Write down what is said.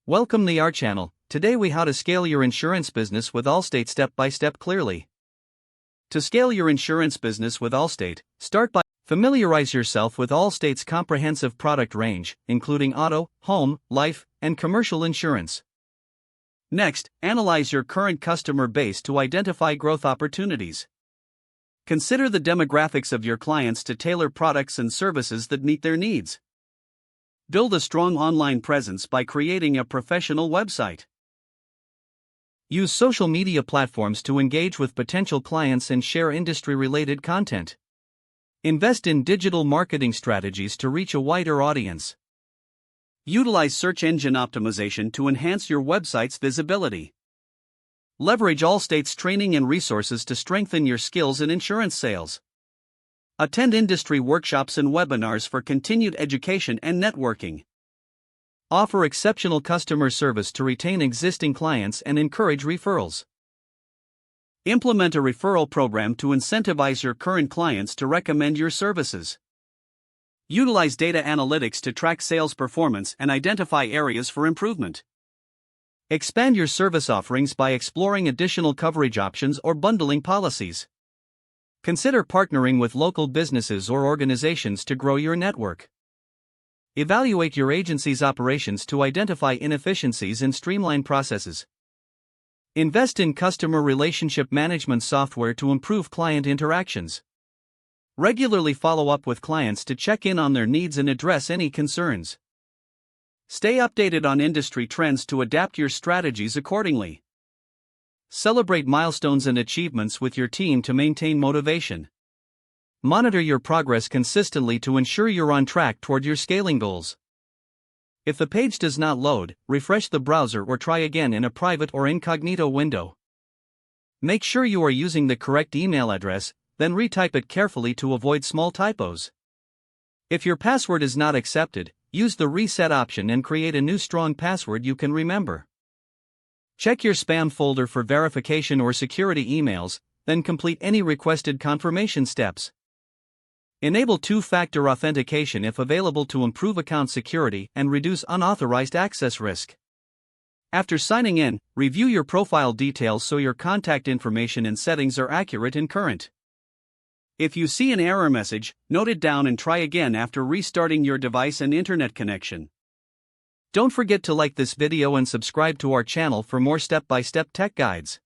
Welcome to our channel. Today we how to scale your insurance business with Allstate step by step clearly. To scale your insurance business with Allstate, start by familiarize yourself with Allstate's comprehensive product range, including auto, home, life, and commercial insurance. Next, analyze your current customer base to identify growth opportunities. Consider the demographics of your clients to tailor products and services that meet their needs. Build a strong online presence by creating a professional website. Use social media platforms to engage with potential clients and share industry-related content. Invest in digital marketing strategies to reach a wider audience. Utilize search engine optimization to enhance your website's visibility. Leverage Allstate's training and resources to strengthen your skills in insurance sales. Attend industry workshops and webinars for continued education and networking. Offer exceptional customer service to retain existing clients and encourage referrals. Implement a referral program to incentivize your current clients to recommend your services. Utilize data analytics to track sales performance and identify areas for improvement. Expand your service offerings by exploring additional coverage options or bundling policies. Consider partnering with local businesses or organizations to grow your network. Evaluate your agency's operations to identify inefficiencies and streamline processes. Invest in customer relationship management software to improve client interactions. Regularly follow up with clients to check in on their needs and address any concerns. Stay updated on industry trends to adapt your strategies accordingly. Celebrate milestones and achievements with your team to maintain motivation. Monitor your progress consistently to ensure you're on track toward your scaling goals. If the page does not load, refresh the browser or try again in a private or incognito window. Make sure you are using the correct email address, then retype it carefully to avoid small typos. If your password is not accepted, use the reset option and create a new strong password you can remember. Check your spam folder for verification or security emails, then complete any requested confirmation steps. Enable two-factor authentication if available to improve account security and reduce unauthorized access risk. After signing in, review your profile details so your contact information and settings are accurate and current. If you see an error message, note it down and try again after restarting your device and internet connection. Don't forget to like this video and subscribe to our channel for more step-by-step tech guides.